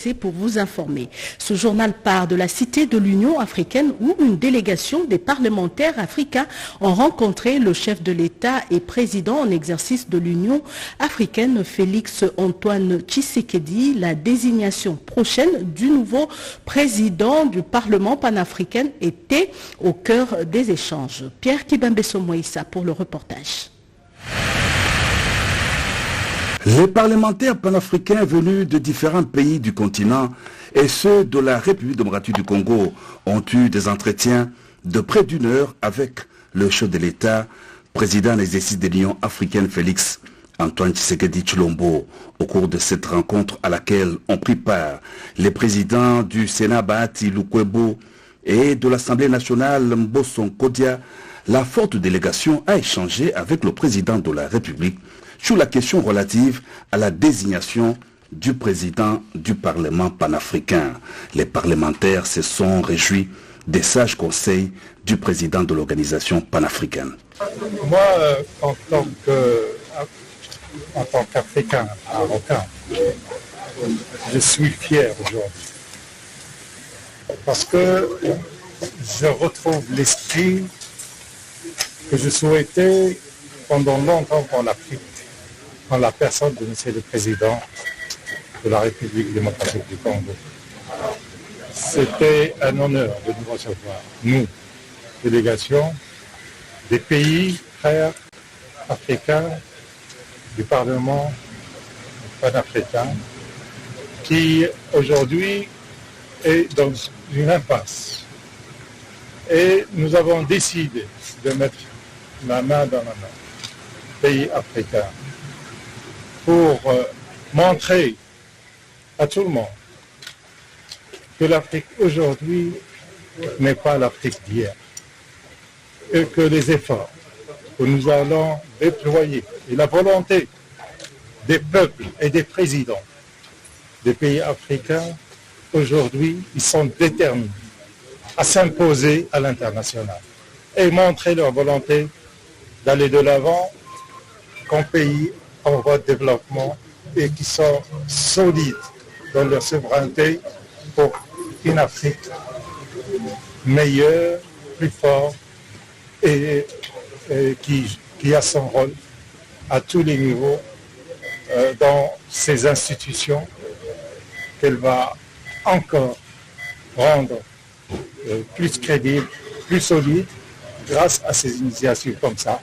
C'est pour vous informer. Ce journal part de la cité de l'Union africaine où une délégation des parlementaires africains ont rencontré le chef de l'État et président en exercice de l'Union africaine, Félix Antoine Tshisekedi. La désignation prochaine du nouveau président du Parlement panafricain était au cœur des échanges. Pierre Kibambeso-Moïsa pour le reportage. Les parlementaires panafricains venus de différents pays du continent et ceux de la République démocratique du Congo ont eu des entretiens de près d'une heure avec le chef de l'État, président en exercice de l'Union africaine Félix Antoine Tshisekedi Tshilombo. Au cours de cette rencontre à laquelle ont pris part les présidents du Sénat Bahati Lukwebo et de l'Assemblée nationale Mbosso Kodia, la forte délégation a échangé avec le président de la République sur la question relative à la désignation du président du Parlement panafricain. Les parlementaires se sont réjouis des sages conseils du président de l'organisation panafricaine. Moi, en tant qu'Africain, marocain, je suis fier aujourd'hui. Parce que je retrouve l'esprit que je souhaitais pendant longtemps pour l'Afrique, dans la personne de M. le Président de la République démocratique du Congo. C'était un honneur de nous recevoir, nous, délégation des pays frères africains du Parlement panafricain, qui aujourd'hui est dans une impasse. Et nous avons décidé de mettre la main dans la main, pays africains, pour montrer à tout le monde que l'Afrique aujourd'hui n'est pas l'Afrique d'hier et que les efforts que nous allons déployer et la volonté des peuples et des présidents des pays africains, aujourd'hui, ils sont déterminés à s'imposer à l'international et montrer leur volonté d'aller de l'avant comme pays en voie de développement et qui sont solides dans leur souveraineté pour une Afrique meilleure, plus forte et qui a son rôle à tous les niveaux dans ces institutions qu'elle va encore rendre plus crédibles, plus solides grâce à ces initiatives comme ça.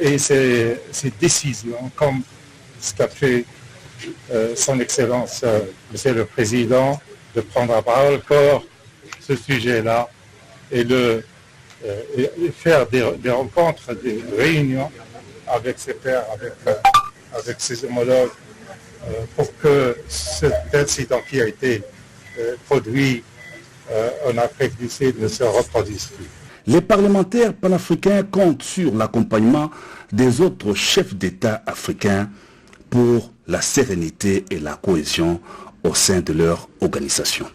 Et ces décisions, comme ce qu'a fait son Excellence, Monsieur le Président, de prendre à bras le corps ce sujet-là et faire des rencontres, des réunions avec ses pairs, avec ses homologues, pour que cet incident qui a été produit en Afrique du Sud ne se reproduise plus. Les parlementaires panafricains comptent sur l'accompagnement des autres chefs d'État africains pour la sérénité et la cohésion au sein de leur organisation.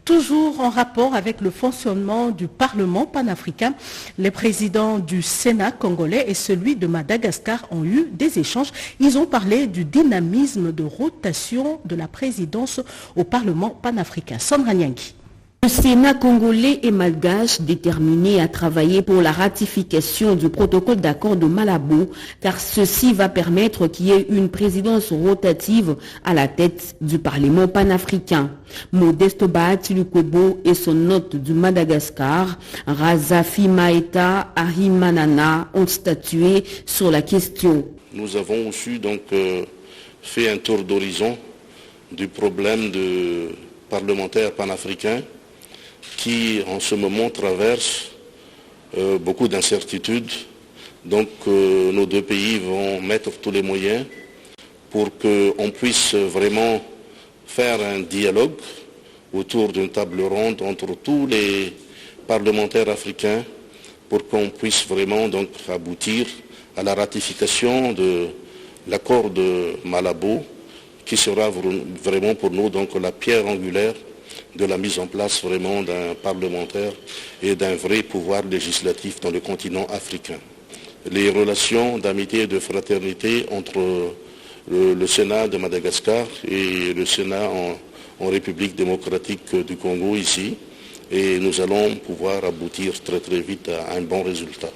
Toujours en rapport avec le fonctionnement du Parlement panafricain, les présidents du Sénat congolais et celui de Madagascar ont eu des échanges. Ils ont parlé du dynamisme de rotation de la présidence au Parlement panafricain. Sandra Nyangui. Le Sénat congolais et malgache déterminé à travailler pour la ratification du protocole d'accord de Malabo, car ceci va permettre qu'il y ait une présidence rotative à la tête du Parlement panafricain. Modeste Bahati Lukwebo et son hôte du Madagascar, Razafi Maeta Arimanana, ont statué sur la question. Nous avons aussi donc fait un tour d'horizon du problème de parlementaires panafricains qui en ce moment traversent beaucoup d'incertitudes. Donc nos deux pays vont mettre tous les moyens pour qu'on puisse vraiment faire un dialogue autour d'une table ronde entre tous les parlementaires africains pour qu'on puisse vraiment donc aboutir à la ratification de l'accord de Malabo qui sera vraiment pour nous donc la pierre angulaire de la mise en place vraiment d'un parlementaire et d'un vrai pouvoir législatif dans le continent africain. Les relations d'amitié et de fraternité entre le Sénat de Madagascar et le Sénat en République démocratique du Congo ici. Et nous allons pouvoir aboutir très très vite à un bon résultat.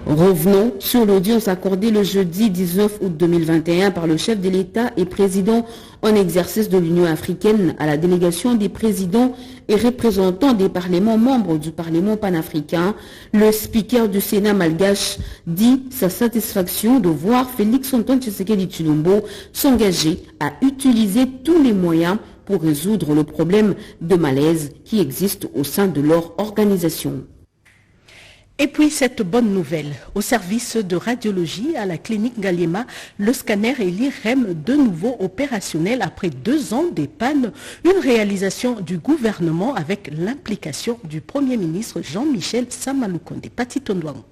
Revenons sur l'audience accordée le jeudi 19 août 2021 par le chef de l'État et président en exercice de l'Union africaine à la délégation des présidents et représentants des parlements membres du Parlement panafricain. Le speaker du Sénat malgache dit sa satisfaction de voir Félix-Antoine Tshisekedi Tshilombo s'engager à utiliser tous les moyens pour résoudre le problème de malaise qui existe au sein de leur organisation. Et puis cette bonne nouvelle, au service de radiologie à la clinique Ngaliema, le scanner et l'IRM de nouveau opérationnel après 2 ans des pannes, une réalisation du gouvernement avec l'implication du Premier ministre Jean-Michel Samaloukonde. Pati Tondouang.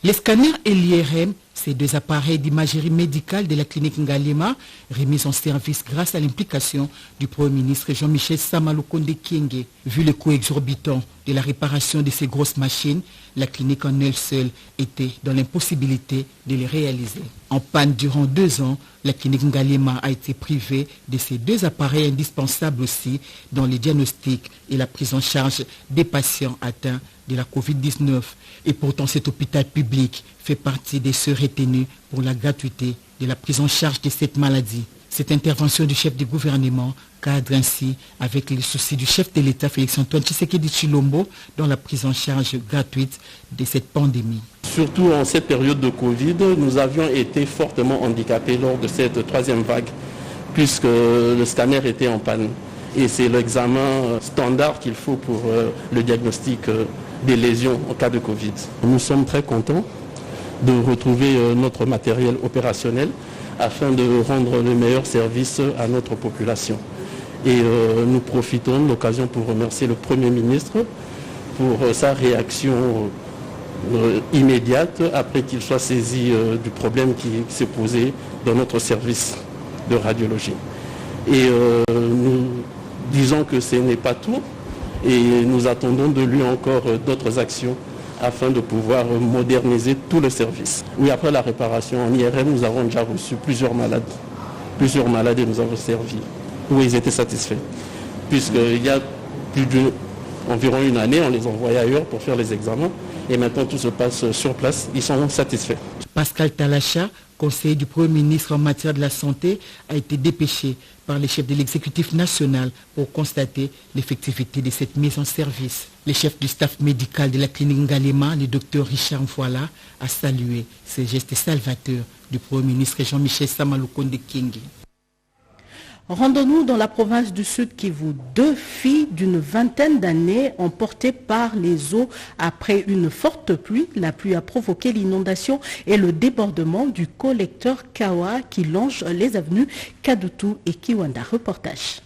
Les scanners et l'IRM, ces 2 appareils d'imagerie médicale de la clinique Ngaliema, remis en service grâce à l'implication du Premier ministre Jean-Michel Samaloukonde Kyenge. Vu le coût exorbitant de la réparation de ces grosses machines, la clinique en elle seule était dans l'impossibilité de les réaliser. En panne durant 2 ans, la clinique Ngaliema a été privée de ces 2 appareils indispensables aussi dans les diagnostics et la prise en charge des patients atteints de la Covid-19. Et pourtant, cet hôpital public fait partie des ceux retenus pour la gratuité de la prise en charge de cette maladie. Cette intervention du chef du gouvernement cadre ainsi avec les soucis du chef de l'État Félix-Antoine Tshisekedi Tshilombo dans la prise en charge gratuite de cette pandémie. Surtout en cette période de Covid, nous avions été fortement handicapés lors de cette 3e vague, puisque le scanner était en panne. Et c'est l'examen standard qu'il faut pour le diagnostic des lésions en cas de Covid. Nous sommes très contents de retrouver notre matériel opérationnel afin de rendre le meilleur service à notre population. Et nous profitons de l'occasion pour remercier le Premier ministre pour sa réaction immédiate après qu'il soit saisi du problème qui s'est posé dans notre service de radiologie. Et nous disons que ce n'est pas tout et nous attendons de lui encore d'autres actions afin de pouvoir moderniser tout le service. Oui, après la réparation en IRM, nous avons déjà reçu plusieurs malades. Plusieurs malades et nous avons servi. Oui, ils étaient satisfaits. Puisqu'il y a environ 1 année, on les envoyait ailleurs pour faire les examens. Et maintenant, tout se passe sur place. Ils sont satisfaits. Pascal Talacha, conseiller du Premier ministre en matière de la santé, a été dépêché par les chefs de l'exécutif national pour constater l'effectivité de cette mise en service. Le chef du staff médical de la clinique Ngaliema, le docteur Richard Mfouala, a salué ce geste salvateur du Premier ministre Jean-Michel Samaloukonde Kyenge. Rendons-nous dans la province du Sud Kivu. 2 filles d'une 20aine d'années emportées par les eaux après une forte pluie. La pluie a provoqué l'inondation et le débordement du collecteur Kawa qui longe les avenues Kadutu et Kiwanda. Reportage.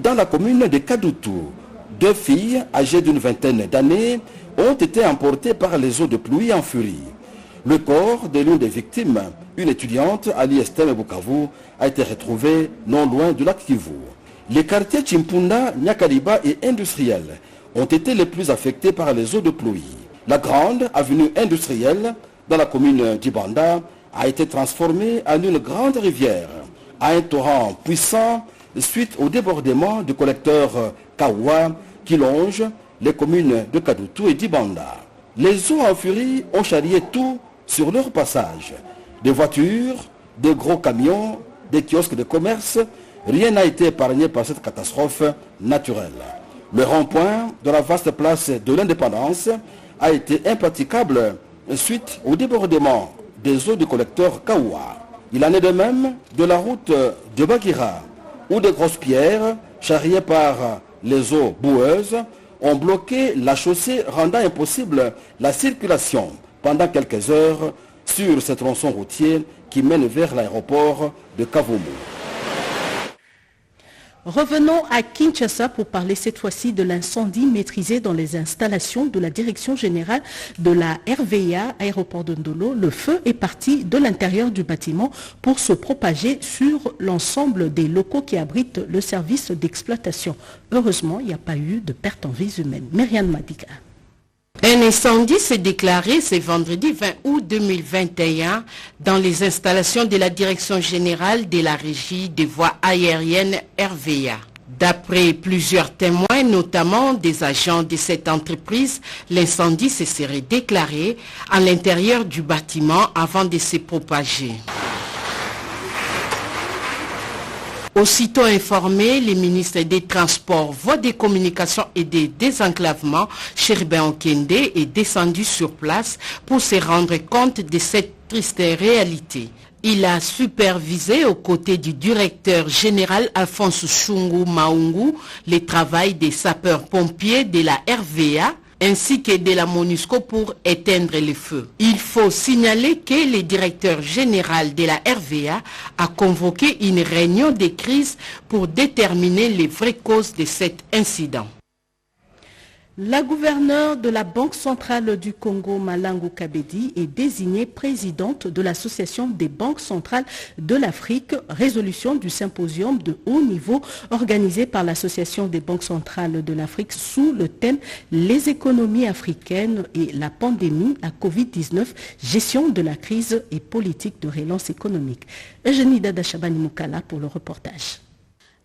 Dans la commune de Kadutu, 2 filles âgées d'une 20aine d'années ont été emportées par les eaux de pluie en furie. Le corps de l'une des victimes, une étudiante à l'ISTM Bukavu, a été retrouvé non loin du lac Kivu. Les quartiers Chimpunda, Nyakaliba et Industriel ont été les plus affectés par les eaux de pluie. La grande avenue industrielle dans la commune d'Ibanda a été transformée en une grande rivière, à un torrent puissant suite au débordement du collecteur Kawa qui longe les communes de Kadutu et d'Ibanda. Les eaux en furie ont charrié tout sur leur passage. Des voitures, des gros camions, des kiosques de commerce, rien n'a été épargné par cette catastrophe naturelle. Le rond-point de la vaste place de l'Indépendance a été impraticable suite au débordement des eaux du collecteur Kawa. Il en est de même de la route de Bagira, où de grosses pierres, charriées par les eaux boueuses, ont bloqué la chaussée, rendant impossible la circulation pendant quelques heures sur ce tronçon routier qui mène vers l'aéroport de Kavumu. Revenons à Kinshasa pour parler cette fois-ci de l'incendie maîtrisé dans les installations de la Direction générale de la RVA, aéroport de Ndolo. Le feu est parti de l'intérieur du bâtiment pour se propager sur l'ensemble des locaux qui abritent le service d'exploitation. Heureusement, il n'y a pas eu de perte en vies humaines. Myriam Madiga. Un incendie s'est déclaré ce vendredi 20 août 2021 dans les installations de la Direction générale de la Régie des voies aériennes RVA. D'après plusieurs témoins, notamment des agents de cette entreprise, l'incendie se serait déclaré à l'intérieur du bâtiment avant de se propager. Aussitôt informé, le ministre des Transports, Voies des Communications et des Désenclavements, Cherubin Okende, est descendu sur place pour se rendre compte de cette triste réalité. Il a supervisé aux côtés du directeur général Alphonse Chungu Maungu le travail des sapeurs-pompiers de la RVA ainsi que de la MONUSCO pour éteindre les feux. Il faut signaler que le directeur général de la RVA a convoqué une réunion de crise pour déterminer les vraies causes de cet incident. La gouverneure de la Banque centrale du Congo, Malangu Kabedi, est désignée présidente de l'Association des banques centrales de l'Afrique, résolution du symposium de haut niveau organisé par l'Association des banques centrales de l'Afrique sous le thème « Les économies africaines et la pandémie à Covid-19, gestion de la crise et politique de relance économique ». Eugénie Dada Chabani Moukala pour le reportage.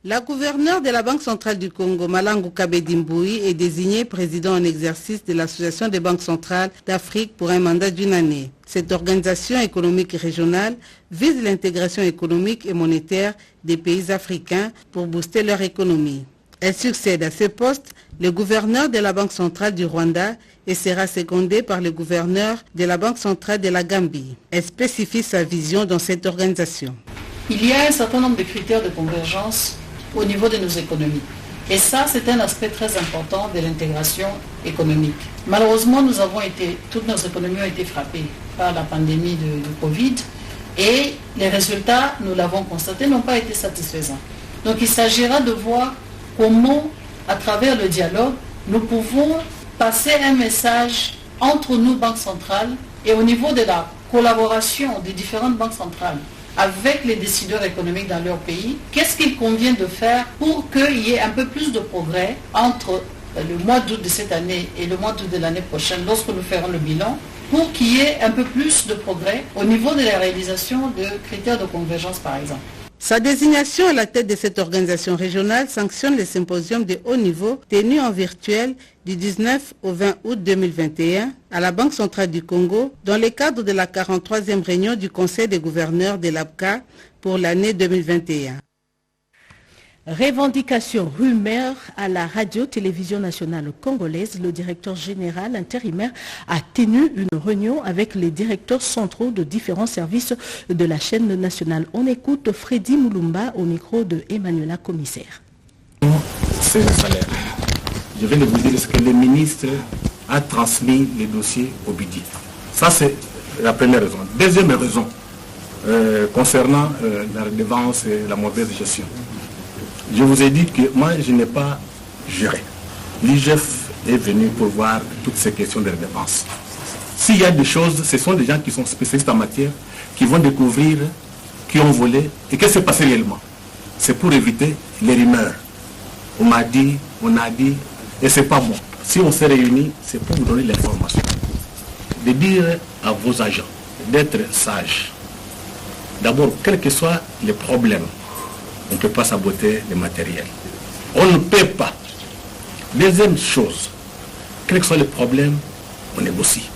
La gouverneure de la Banque centrale du Congo, Malangu Kabedi Mboui, est désignée président en exercice de l'Association des banques centrales d'Afrique pour un mandat d'une année. Cette organisation économique régionale vise l'intégration économique et monétaire des pays africains pour booster leur économie. Elle succède à ce poste le gouverneur de la Banque centrale du Rwanda et sera secondée par le gouverneur de la Banque centrale de la Gambie. Elle spécifie sa vision dans cette organisation. Il y a un certain nombre de critères de convergence au niveau de nos économies. Et ça, c'est un aspect très important de l'intégration économique. Malheureusement, toutes nos économies ont été frappées par la pandémie de Covid et les résultats, nous l'avons constaté, n'ont pas été satisfaisants. Donc il s'agira de voir comment, à travers le dialogue, nous pouvons passer un message entre nous, banques centrales, et au niveau de la collaboration des différentes banques centrales avec les décideurs économiques dans leur pays, qu'est-ce qu'il convient de faire pour qu'il y ait un peu plus de progrès entre le mois d'août de cette année et le mois d'août de l'année prochaine, lorsque nous ferons le bilan, pour qu'il y ait un peu plus de progrès au niveau de la réalisation de critères de convergence, par exemple. Sa désignation à la tête de cette organisation régionale sanctionne le symposium de haut niveau tenu en virtuel du 19 au 20 août 2021 à la Banque centrale du Congo dans le cadre de la 43e réunion du Conseil des gouverneurs de l'ABCA pour l'année 2021. Revendication rumeur à la radio-télévision nationale congolaise. Le directeur général intérimaire a tenu une réunion avec les directeurs centraux de différents services de la chaîne nationale. On écoute Freddy Moulumba au micro de Emmanuela Commissaire. C'est le salaire. Je viens de vous dire ce que le ministre a transmis les dossiers au BIDI. Ça, c'est la première raison. Deuxième raison, concernant la redevance et la mauvaise gestion. Je vous ai dit que moi, je n'ai pas géré. L'IGF est venu pour voir toutes ces questions de redevance. S'il y a des choses, ce sont des gens qui sont spécialistes en matière, qui vont découvrir, qui ont volé, et qu'est-ce qui s'est passé réellement. C'est pour éviter les rumeurs. On m'a dit, on a dit, et c'est pas bon. Si on s'est réunis, c'est pour vous donner l'information. De dire à vos agents d'être sages. D'abord, quels que soient les problèmes, on ne peut pas saboter le matériel. On ne peut pas. Deuxième chose, quels que soient les problèmes, on négocie.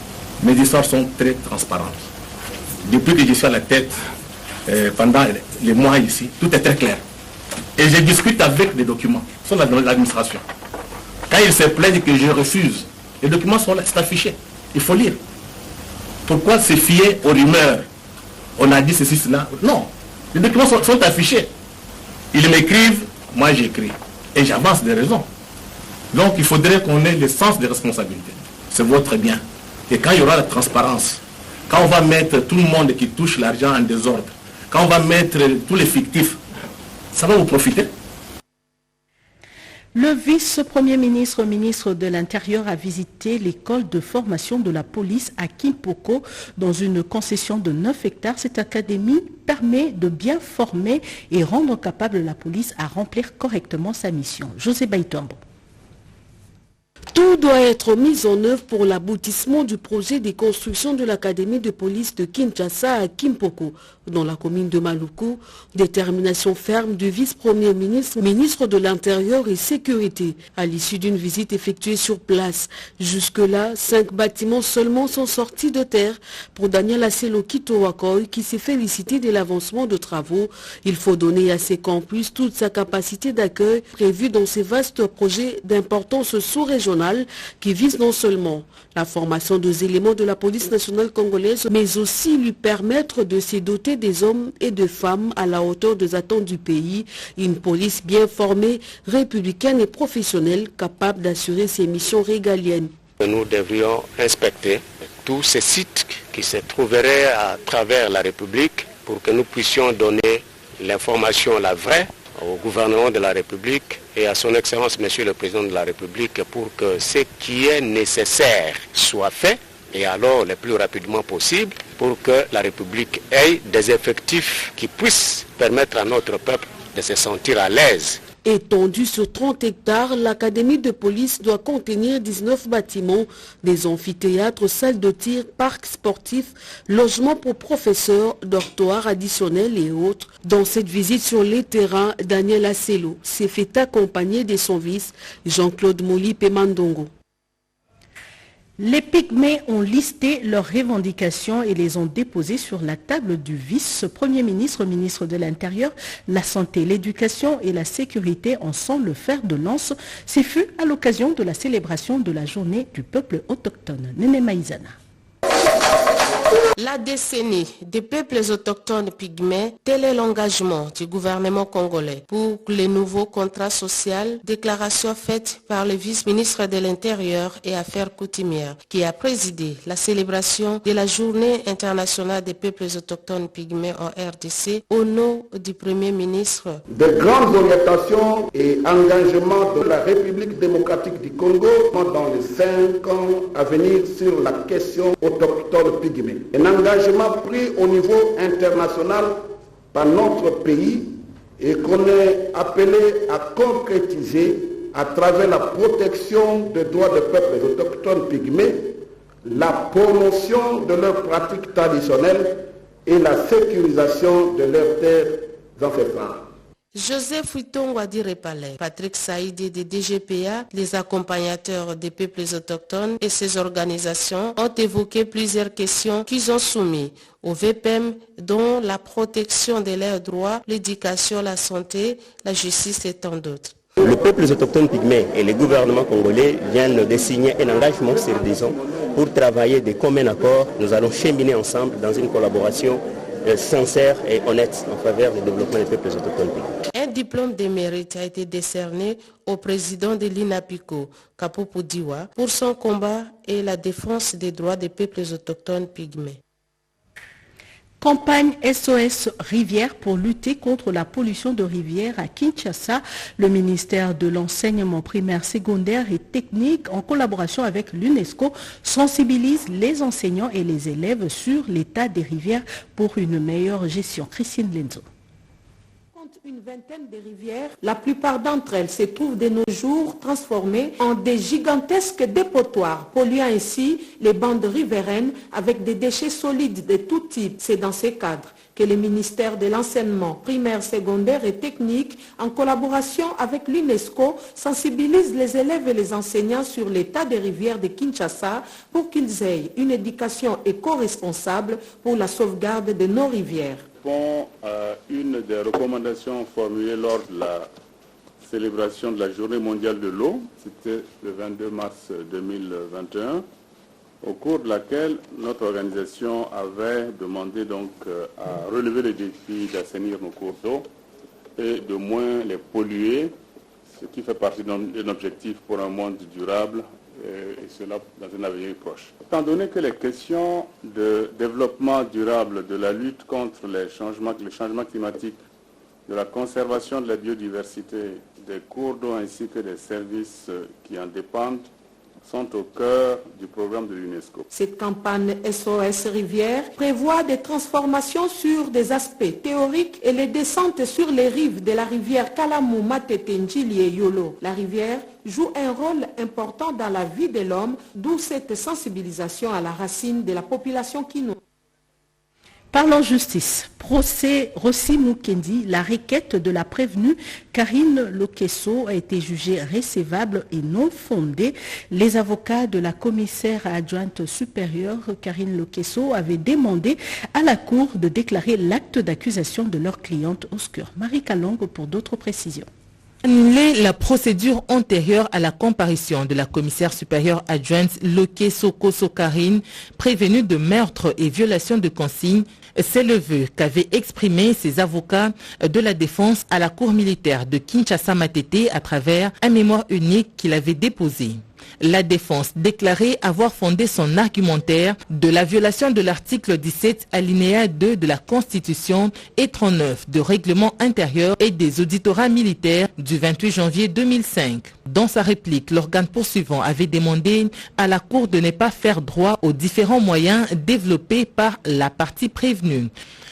Mes histoires sont très transparentes. Depuis que je suis à la tête, pendant les mois ici, tout est très clair. Et je discute avec des documents sur l'administration. Quand ils se plaignent que je refuse, les documents sont là, c'est affiché. Il faut lire. Pourquoi se fier aux rumeurs? On a dit ceci, cela. Non. Les documents sont affichés. Ils m'écrivent, moi j'écris. Et j'avance des raisons. Donc il faudrait qu'on ait le sens des responsabilités. C'est votre bien. Et quand il y aura la transparence, quand on va mettre tout le monde qui touche l'argent en désordre, quand on va mettre tous les fictifs, ça va vous profiter. Le vice-premier ministre, ministre de l'Intérieur, a visité l'école de formation de la police à Kimpoko dans une concession de 9 hectares. Cette académie permet de bien former et rendre capable la police à remplir correctement sa mission. José Baïtombo. Tout doit être mis en œuvre pour l'aboutissement du projet de construction de l'académie de police de Kinshasa à Kimpoko, dans la commune de Maluku. Détermination ferme du vice-premier ministre, ministre de l'Intérieur et Sécurité, à l'issue d'une visite effectuée sur place. Jusque-là, 5 bâtiments seulement sont sortis de terre. Pour Daniel Aselo Kitowakoy, qui s'est félicité de l'avancement de travaux, il faut donner à ces campus toute sa capacité d'accueil prévue dans ces vastes projets d'importance sous-régionale qui vise non seulement la formation des éléments de la police nationale congolaise, mais aussi lui permettre de se doter des hommes et des femmes à la hauteur des attentes du pays, une police bien formée, républicaine et professionnelle, capable d'assurer ses missions régaliennes. Nous devrions inspecter tous ces sites qui se trouveraient à travers la République pour que nous puissions donner l'information, la vraie, au gouvernement de la République et à son Excellence, Monsieur le Président de la République, pour que ce qui est nécessaire soit fait, et alors le plus rapidement possible, pour que la République ait des effectifs qui puissent permettre à notre peuple de se sentir à l'aise. Étendue sur 30 hectares, l'académie de police doit contenir 19 bâtiments, des amphithéâtres, salles de tir, parcs sportifs, logements pour professeurs, dortoirs additionnels et autres. Dans cette visite sur les terrains, Daniel Aselo s'est fait accompagner de son vice, Jean-Claude Molipe Mandongo. Les Pygmées ont listé leurs revendications et les ont déposées sur la table du vice-premier ministre, ministre de l'Intérieur, la Santé, l'Éducation et la Sécurité en sont le fer de lance. Ce fut à l'occasion de la célébration de la journée du peuple autochtone. Néné Maïzana. La décennie des peuples autochtones pygmées, tel est l'engagement du gouvernement congolais pour les nouveaux contrats sociaux, déclaration faite par le vice-ministre de l'Intérieur et Affaires coutumières, qui a présidé la célébration de la journée internationale des peuples autochtones pygmées en RDC au nom du Premier ministre. De grandes orientations et engagements de la République démocratique du Congo dans les 5 ans à venir sur la question autochtone pygmée. Un engagement pris au niveau international par notre pays et qu'on est appelé à concrétiser à travers la protection des droits des peuples autochtones pygmées, la promotion de leurs pratiques traditionnelles et la sécurisation de leurs terres ancestrales. Joseph Huitongo Adirepale, Patrick Saïdi de DGPA, les accompagnateurs des peuples autochtones et ses organisations ont évoqué plusieurs questions qu'ils ont soumises au VPM, dont la protection de leurs droits, l'éducation, la santé, la justice et tant d'autres. Le peuple autochtone pygmée et les gouvernements congolais viennent de signer un engagement sur 10 ans pour travailler de commun accord. Nous allons cheminer ensemble dans une collaboration sincère et honnête en faveur du développement des peuples autochtones pygmées. Un diplôme de mérite a été décerné au président de l'INAPICO, Kapopo Diwa, pour son combat et la défense des droits des peuples autochtones pygmées. Campagne SOS Rivière pour lutter contre la pollution de rivière à Kinshasa. Le ministère de l'enseignement primaire, secondaire et technique, en collaboration avec l'UNESCO, sensibilise les enseignants et les élèves sur l'état des rivières pour une meilleure gestion. Christine Lenzo. Une vingtaine de rivières, la plupart d'entre elles se trouvent de nos jours transformées en des gigantesques dépotoirs, polluant ainsi les bandes riveraines avec des déchets solides de tout type. C'est dans ces cadres que le ministère de l'enseignement primaire, secondaire et technique, en collaboration avec l'UNESCO, sensibilise les élèves et les enseignants sur l'état des rivières de Kinshasa pour qu'ils aient une éducation éco-responsable pour la sauvegarde de nos rivières. Une des recommandations formulées lors de la célébration de la Journée mondiale de l'eau, c'était le 22 mars 2021, au cours de laquelle notre organisation avait demandé donc à relever le défi d'assainir nos cours d'eau et de moins les polluer, ce qui fait partie d'un objectif pour un monde durable et cela dans un avenir proche. Étant donné que les questions de développement durable, de la lutte contre les changements climatiques, de la conservation de la biodiversité, des cours d'eau ainsi que des services qui en dépendent sont au cœur du programme de l'UNESCO. Cette campagne SOS Rivière prévoit des transformations sur des aspects théoriques et les descentes sur les rives de la rivière Kalamou, Matete, Njili et Yolo. La rivière joue un rôle important dans la vie de l'homme, d'où cette sensibilisation à la racine de la population kino. Parlons justice. Procès Rossi Mukendi, la requête de la prévenue Karine Lokesso a été jugée recevable et non fondée. Les avocats de la commissaire adjointe supérieure Karine Lokesso avaient demandé à la Cour de déclarer l'acte d'accusation de leur cliente Oscar. Marie Kalong pour d'autres précisions. Annuler la procédure antérieure à la comparution de la commissaire supérieure adjointe Lokesso Kosso Karine, prévenue de meurtre et violation de consignes, c'est le vœu qu'avaient exprimé ses avocats de la défense à la cour militaire de Kinshasa-Matete à travers un mémoire unique qu'il avait déposé. La défense déclarait avoir fondé son argumentaire de la violation de l'article 17 alinéa 2 de la Constitution et 39 de règlement intérieur et des auditorat militaires du 28 janvier 2005. Dans sa réplique, l'organe poursuivant avait demandé à la Cour de ne pas faire droit aux différents moyens développés par la partie prévenue.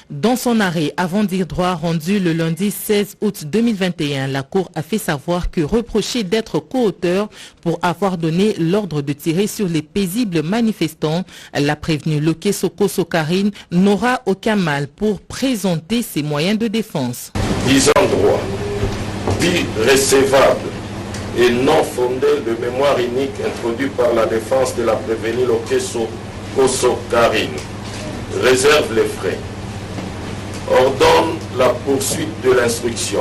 Dans son arrêt avant dire droit rendu le lundi 16 août 2021, la Cour a fait savoir que reproché d'être co-auteur pour avoir donné l'ordre de tirer sur les paisibles manifestants, la prévenue Lokesso Kosso Karine n'aura aucun mal pour présenter ses moyens de défense. Disant droit, dit recevable et non fondé, le mémoire unique introduit par la défense de la prévenue Lokesso Kosso Karine réserve les frais. Ordonne la poursuite de l'instruction.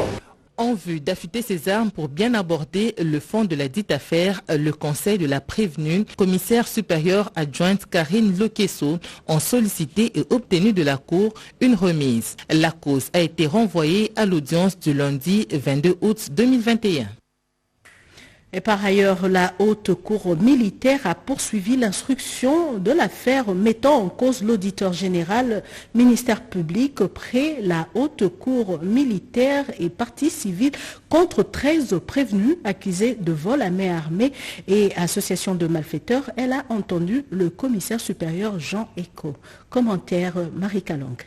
En vue d'affûter ses armes pour bien aborder le fond de la dite affaire, le conseil de la prévenue, commissaire supérieure adjointe Karine Lokesso, ont sollicité et obtenu de la Cour une remise. La cause a été renvoyée à l'audience du lundi 22 août 2021. Et par ailleurs, la haute cour militaire a poursuivi l'instruction de l'affaire mettant en cause l'auditeur général, ministère public, près la haute cour militaire et partie civile contre 13 prévenus accusés de vol à main armée et association de malfaiteurs. Elle a entendu le commissaire supérieur Jean Eco. Commentaire Marie Kalong.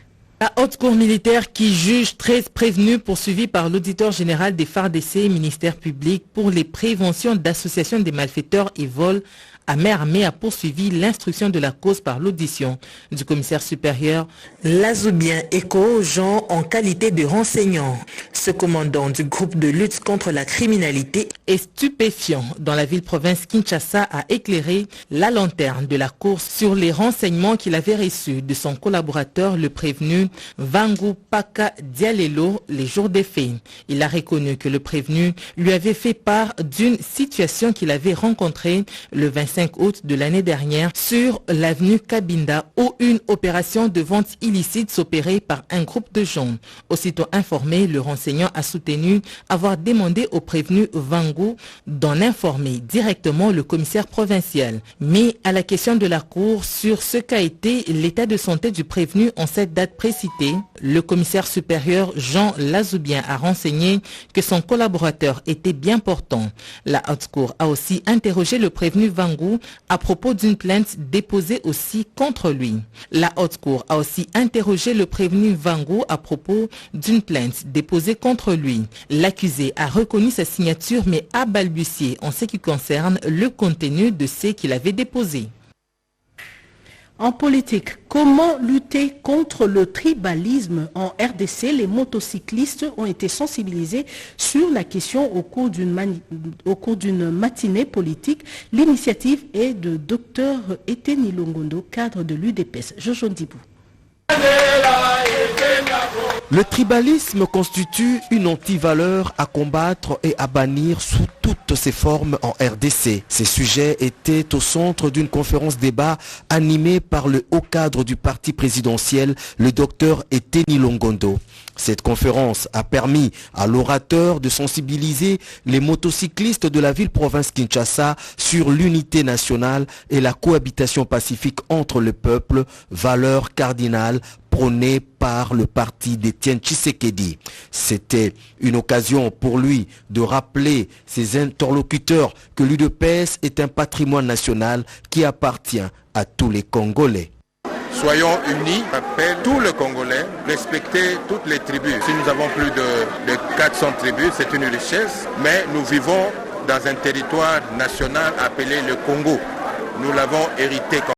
La haute cour militaire qui juge 13 prévenus poursuivis par l'auditeur général des FARDC et ministère public pour les préventions d'associations des malfaiteurs et vols à main armée a poursuivi l'instruction de la cause par l'audition du commissaire supérieur Lazoubien Eco Jean en qualité de renseignant. Ce commandant du groupe de lutte contre la criminalité et stupéfiant dans la ville-province Kinshasa a éclairé la lanterne de la cour sur les renseignements qu'il avait reçus de son collaborateur le prévenu Vangu Paka Dialelo les jours des faits. Il a reconnu que le prévenu lui avait fait part d'une situation qu'il avait rencontrée le 25 août de l'année dernière sur l'avenue Kabinda où une opération de vente illicite s'opérait par un groupe de gens. Aussitôt informé, le renseignant a soutenu avoir demandé au prévenu Vangu d'en informer directement le commissaire provincial. Mais à la question de la Cour sur ce qu'a été l'état de santé du prévenu en cette date précitée, le commissaire supérieur Jean Lazoubien a renseigné que son collaborateur était bien portant. La haute cour a aussi interrogé le prévenu Vangu à propos d'une plainte déposée aussi contre lui. La haute cour a aussi interrogé le prévenu Vangu à propos d'une plainte déposée contre lui. L'accusé a reconnu sa signature mais a balbutié en ce qui concerne le contenu de ce qu'il avait déposé. En politique, comment lutter contre le tribalisme en RDC? Les motocyclistes ont été sensibilisés sur la question au cours d'une matinée politique. L'initiative est de Dr Eteni Longondo, cadre de l'UDPS. Jojo Ndibou. Le tribalisme constitue une antivaleur à combattre et à bannir sous toutes ses formes en RDC. Ces sujets étaient au centre d'une conférence débat animée par le haut cadre du parti présidentiel, le docteur Eteni Longondo. Cette conférence a permis à l'orateur de sensibiliser les motocyclistes de la ville-province Kinshasa sur l'unité nationale et la cohabitation pacifique entre le peuple, valeur cardinale prônée par le parti d'Étienne Tshisekedi. C'était une occasion pour lui de rappeler ses interlocuteurs que l'UDPS est un patrimoine national qui appartient à tous les Congolais. Soyons unis, appelle tous les Congolais, respecter toutes les tribus. Si nous avons plus de 400 tribus, c'est une richesse, mais nous vivons dans un territoire national appelé le Congo. Nous l'avons hérité.